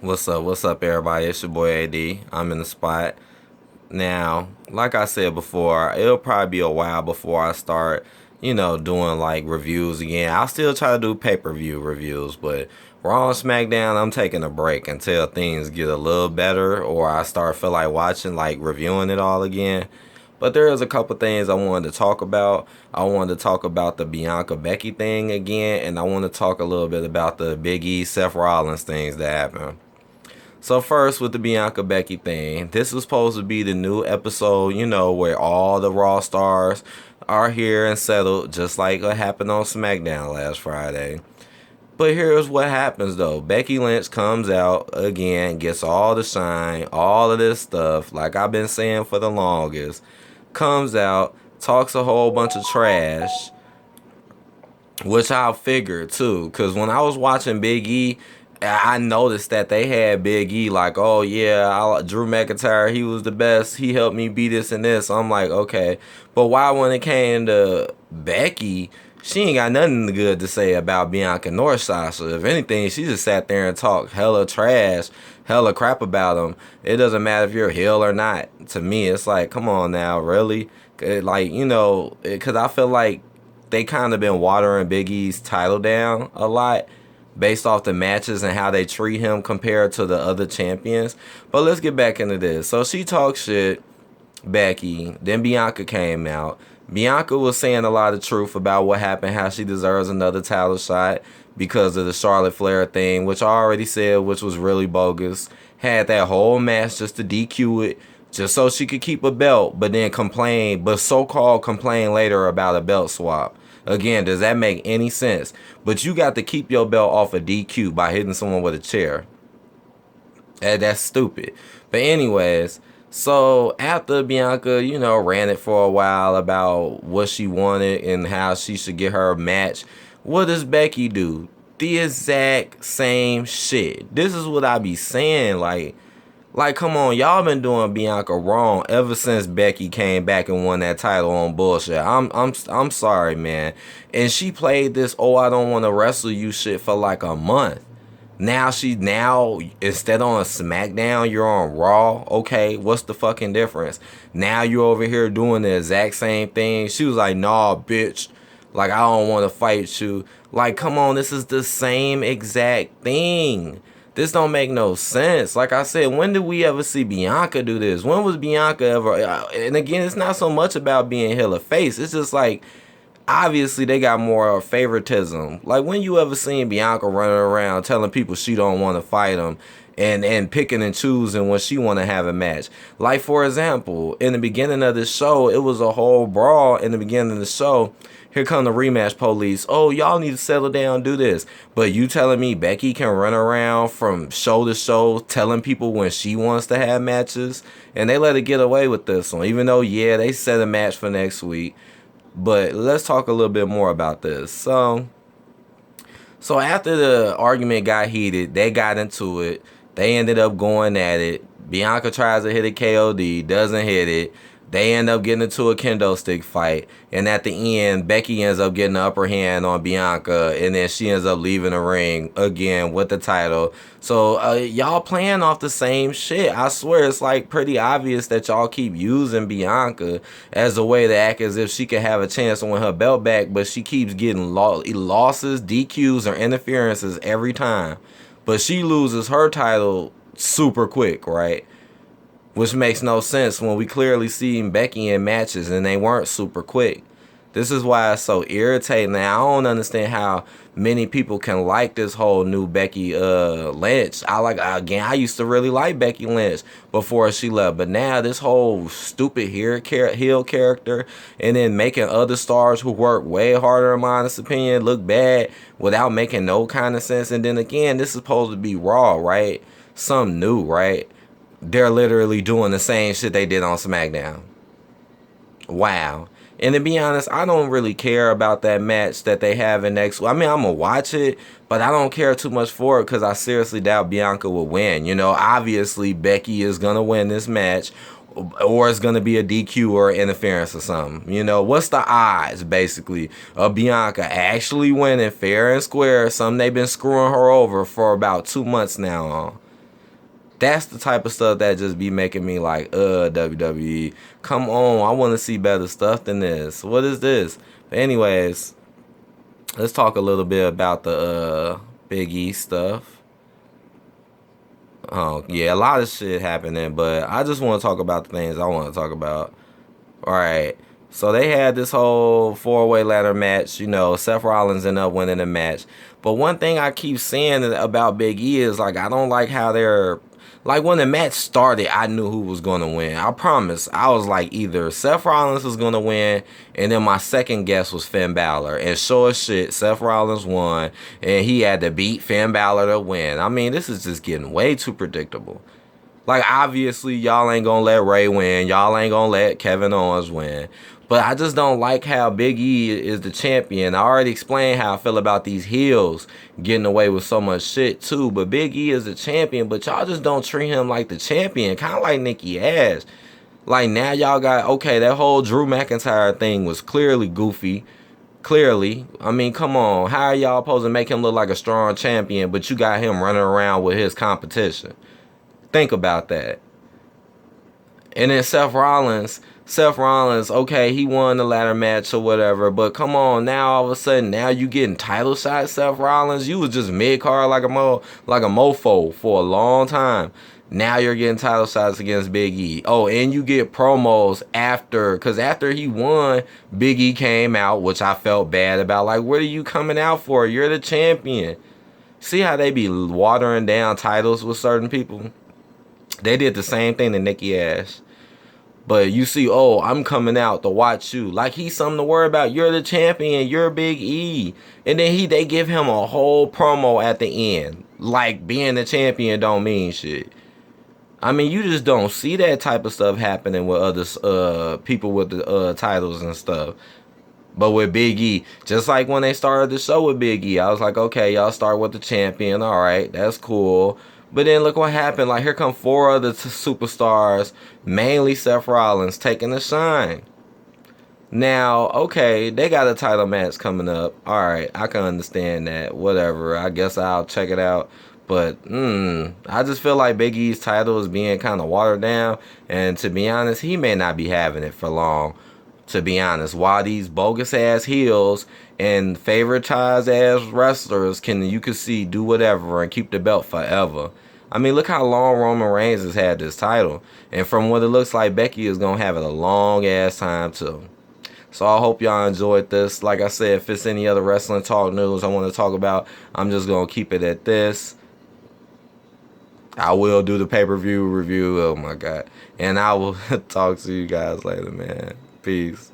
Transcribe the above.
What's up? What's up, everybody? It's your boy AD. I'm in the spot. Now, like I said before, it'll probably be a while before I start, doing like reviews again. I'll still try to do pay-per-view reviews, but Raw and SmackDown, I'm taking a break until things get a little better or I start feel like watching, like reviewing it all again. But there is a couple things I wanted to talk about. I wanted to talk about the Bianca Becky thing again, and I want to talk a little bit about the Big E Seth Rollins things that happened. So first with the Bianca Becky thing, this was supposed to be the new episode, where all the Raw stars are here and settled, just like what happened on SmackDown last Friday. But here's what happens though. Becky Lynch comes out again, gets all the shine, all of this stuff, like I've been saying for the longest. Comes out, talks a whole bunch of trash, which I figured too, because when I was watching Big E, I noticed that they had Big E like, oh yeah, Drew McIntyre, he was the best. He helped me beat this and this. I'm like, okay. But why when it came to Becky, she ain't got nothing good to say about Bianca nor Sasha. If anything, she just sat there and talked hella trash, hella crap about them. It doesn't matter if you're a heel or not. To me, it's like, come on now, really? Like, because I feel like they kind of been watering Big E's title down a lot based off the matches and how they treat him compared to the other champions. But let's get back into this. So she talks shit, Becky. Then Bianca came out. Bianca was saying a lot of truth about what happened, how she deserves another title shot because of the Charlotte Flair thing, which I already said, which was really bogus. Had that whole match just to DQ it, just so she could keep a belt, but then complain, but so-called complain later about a belt swap. Again, does that make any sense? But you got to keep your belt off a DQ by hitting someone with a chair. That's stupid. But anyways, so after Bianca, ran it for a while about what she wanted and how she should get her match, what does Becky do? The exact same shit. This is what I be saying. Like, come on, y'all been doing Bianca wrong ever since Becky came back and won that title on bullshit. I'm sorry, man. And she played this "oh, I don't want to wrestle you" shit for like a month. Now instead on SmackDown, you're on Raw. Okay, what's the fucking difference? Now you're over here doing the exact same thing. She was like, "Nah, bitch. Like, I don't want to fight you." Like, come on, this is the same exact thing. This don't make no sense. Like I said, when did we ever see Bianca do this? When was Bianca ever? And again, it's not so much about being heel or face. It's just like, obviously they got more favoritism. Like, when you ever seen Bianca running around telling people she don't want to fight them and picking and choosing when she want to have a match? Like, for example, in the beginning of this show, it was a whole brawl in the beginning of the show. Here come the rematch police. Oh, y'all need to settle down, do this. But you telling me Becky can run around from show to show telling people when she wants to have matches? And they let her get away with this one. Even though, yeah, they set a match for next week. But let's talk a little bit more about this. So after the argument got heated, they got into it. They ended up going at it. Bianca tries to hit a KOD, doesn't hit it. They end up getting into a kendo stick fight. And at the end, Becky ends up getting the upper hand on Bianca. And then she ends up leaving the ring again with the title. So y'all playing off the same shit. I swear it's like pretty obvious that y'all keep using Bianca as a way to act as if she could have a chance to win her belt back. But she keeps getting losses, DQs, or interferences every time. But she loses her title super quick, right? Which makes no sense when we clearly seen Becky in matches and they weren't super quick. This is why it's so irritating. Now, I don't understand how many people can like this whole new Becky Lynch. I used to really like Becky Lynch before she left. But now this whole stupid heel character and then making other stars who work way harder, in my honest opinion, look bad without making no kind of sense. And then again, this is supposed to be Raw, right? Something new, right? They're literally doing the same shit they did on SmackDown. Wow. And to be honest, I don't really care about that match that they have in next. I mean, I'm going to watch it, but I don't care too much for it because I seriously doubt Bianca will win. Obviously, Becky is going to win this match, or it's going to be a DQ or interference or something. What's the odds, basically, of Bianca actually winning fair and square, something they've been screwing her over for about 2 months now on? That's the type of stuff that just be making me like, WWE, come on, I want to see better stuff than this. What is this? But anyways, let's talk a little bit about the Big E stuff. Oh, yeah, a lot of shit happening, but I just want to talk about the things I want to talk about. All right. So they had this whole four-way ladder match. You know, Seth Rollins ended up winning the match. But one thing I keep saying about Big E is, like, I don't like how they're... Like, when the match started, I knew who was going to win. I promise. I was like, either Seth Rollins was going to win, and then my second guess was Finn Balor. And sure as shit, Seth Rollins won, and he had to beat Finn Balor to win. I mean, this is just getting way too predictable. Like, obviously, y'all ain't gonna let Ray win. Y'all ain't gonna let Kevin Owens win. But I just don't like how Big E is the champion. I already explained how I feel about these heels getting away with so much shit, too. But Big E is the champion, but y'all just don't treat him like the champion. Kind of like Nikki Ash. Like, now y'all got, okay, that whole Drew McIntyre thing was clearly goofy. Clearly. I mean, come on. How are y'all supposed to make him look like a strong champion, but you got him running around with his competition? Think about that. And then Seth Rollins, okay, he won the ladder match or whatever, but come on, now all of a sudden, now you getting title shots, Seth Rollins. You was just mid-card like a mofo for a long time. Now you're getting title shots against Big E. Oh, and you get promos after, because after he won, Big E came out, which I felt bad about. Like, what are you coming out for? You're the champion. See how they be watering down titles with certain people? They did the same thing to Nikki Ash. But you see, oh, I'm coming out to watch you. Like he's something to worry about. You're the champion. You're Big E. And then they give him a whole promo at the end. Like being the champion don't mean shit. I mean, you just don't see that type of stuff happening with other people with the titles and stuff. But with Big E, just like when they started the show with Big E, I was like, okay, y'all start with the champion. All right, that's cool. But then look what happened. Like, here come four other superstars, mainly Seth Rollins, taking the shine. Now, okay, they got a title match coming up. All right, I can understand that. Whatever. I guess I'll check it out. But, I just feel like Big E's title is being kind of watered down. And to be honest, he may not be having it for long. To be honest, while these bogus ass heels and favoritized ass wrestlers you can see do whatever and keep the belt forever. I mean, look how long Roman Reigns has had this title. And from what it looks like, Becky is going to have it a long ass time too. So I hope y'all enjoyed this. Like I said, if it's any other wrestling talk news I want to talk about, I'm just going to keep it at this. I will do the pay-per-view review. Oh my God. And I will talk to you guys later, man. Peace.